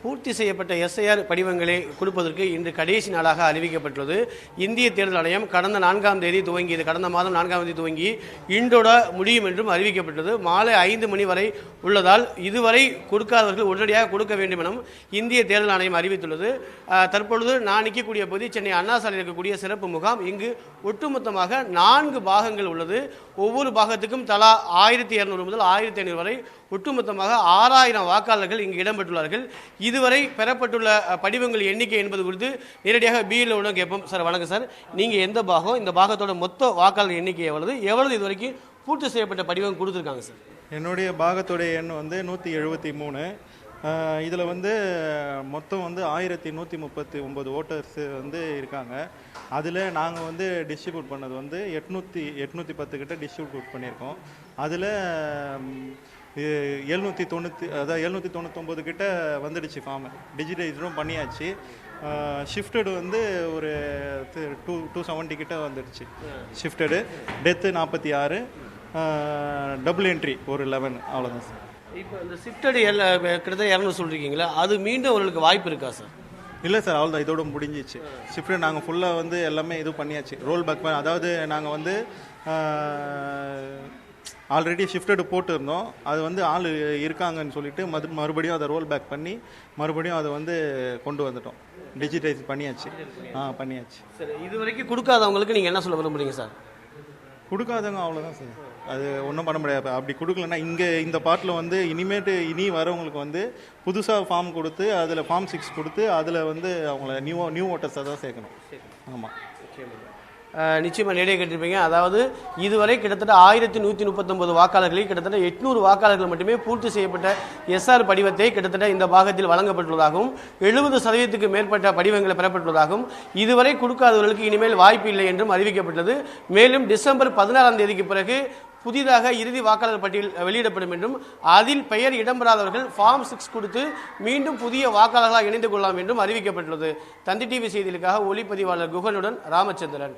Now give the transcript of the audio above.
பூர்த்தி செய்யப்பட்ட எஸ்ஐஆர் படிவங்களை கொடுப்பதற்கு இன்று கடைசி நாளாக அறிவிக்கப்பட்டுள்ளது. இந்திய தேர்தல் ஆணையம் கடந்த 4ஆம் தேதி துவங்கியது. கடந்த மாதம் 4ஆம் தேதி துவங்கி இன்றோட முடியும் என்றும் அறிவிக்கப்பட்டது. மாலை 5 மணி வரை உள்ளதால் இதுவரை கொடுக்காதவர்கள் உடனடியாக கொடுக்க வேண்டும் எனவும் இந்திய தேர்தல் ஆணையம் அறிவித்துள்ளது. தற்பொழுது நான் நிற்கக்கூடிய பகுதி சென்னை அண்ணா சாலையில் இருக்கக்கூடிய சிறப்பு முகாம். இங்கு ஒட்டுமொத்தமாக 4 பாகங்கள் உள்ளது. ஒவ்வொரு பாகத்துக்கும் தலா 1200 முதல் 1500 வரை ஒட்டுமொத்தமாக 6000 வாக்காளர்கள் இங்கு இடம்பெற்றுள்ளார்கள். இதுவரை பெறப்பட்டுள்ள படிவங்கள் எண்ணிக்கை என்பது குறித்து நேரடியாக பிஎல்ஓ கேட்போம். சார் வணக்கம் சார், நீங்கள் எந்த பாகம், இந்த பாகத்தோட மொத்த வாக்காளர் எண்ணிக்கை எவ்வளவு இதுவரைக்கும் பூர்த்தி செய்யப்பட்ட படிவம் கொடுத்துருக்காங்க சார்? என்னுடைய பாகத்துடைய எண் 173. இதில் மொத்தம் 1139 ஓட்டர்ஸ் இருக்காங்க. அதில் நாங்கள் டிஸ்ட்ரிபியூட் பண்ணது 810 கிட்ட டிஸ்ட்ரிபியூட் பண்ணியிருக்கோம். அதில் 799 கிட்ட வந்துடுச்சு ஃபார்ம், டிஜிட்டலைஸும் பண்ணியாச்சு. ஷிஃப்டடு ஒரு 270 கிட்ட வந்துடுச்சு ஷிஃப்டடு. டெத்து 46, டபுள் என்ட்ரி ஒரு 11, அவ்வளோதான் சார். இப்போ இந்த ஷிஃப்டடு கிட்டத்தட்ட 200 சொல்லியிருக்கீங்களா, அது மீண்டும் அவர்களுக்கு வாய்ப்பு இருக்கா சார்? இல்லை சார், அவ்வளோதான், இதோட முடிஞ்சிச்சு. ஷிஃப்ட்டு நாங்கள் ஃபுல்லாக எல்லாமே இது பண்ணியாச்சு. ரோல் பேக் அதாவது நாங்கள் ஆல்ரெடி ஷிஃப்டடு போட்டுருந்தோம். அது ஆள் இருக்காங்கன்னு சொல்லிட்டு மறுபடியும் அதை ரோல் பேக் பண்ணி மறுபடியும் அதை கொண்டு வந்துட்டோம். டிஜிட்டைஸ் பண்ணியாச்சு. பண்ணியாச்சு. சரி, இது வரைக்கும் கொடுக்காதவங்களுக்கு நீங்கள் என்ன சொல்ல விரும்புறீங்க சார்? கொடுக்காதவங்க அவ்வளோதான் சார், அது ஒன்றும் பண்ண முடியாது. அப்படி கொடுக்கலன்னா இங்கே இந்த பாட்டில் இனி வரவங்களுக்கு புதுசாக ஃபார்ம் கொடுத்து அதில் ஃபார்ம் 6 கொடுத்து அதில் அவங்கள நியூ ஓட்டர்ஸாக தான் சேர்க்கணும். ஆமாம், நிச்சயமாக நேரடியாக கேட்டிருப்பீங்க. அதாவது இதுவரை கிட்டத்தட்ட 1139 வாக்காளர்களில் கிட்டத்தட்ட 800 வாக்காளர்கள் மட்டுமே பூர்த்தி செய்யப்பட்ட எஸ்ஆர் படிவத்தை கிட்டத்தட்ட இந்த பாகத்தில் வழங்கப்பட்டுள்ளதாகவும் 70% மேற்பட்ட படிவங்கள் பெறப்பட்டுள்ளதாகவும் இதுவரை கொடுக்காதவர்களுக்கு இனிமேல் வாய்ப்பு இல்லை என்றும் அறிவிக்கப்பட்டது. மேலும் டிசம்பர் 16ஆம் தேதிக்கு பிறகு புதிதாக இறுதி வாக்காளர் பட்டியல் வெளியிடப்படும் என்றும் அதில் பெயர் இடம்பெறாதவர்கள் ஃபார்ம் 6 கொடுத்து மீண்டும் புதிய வாக்காளர்களாக இணைந்து கொள்ளலாம் என்றும் அறிவிக்கப்பட்டுள்ளது. தந்தி டிவி செய்திகளுக்காக ஒளிப்பதிவாளர் குகனுடன் ராமச்சந்திரன்.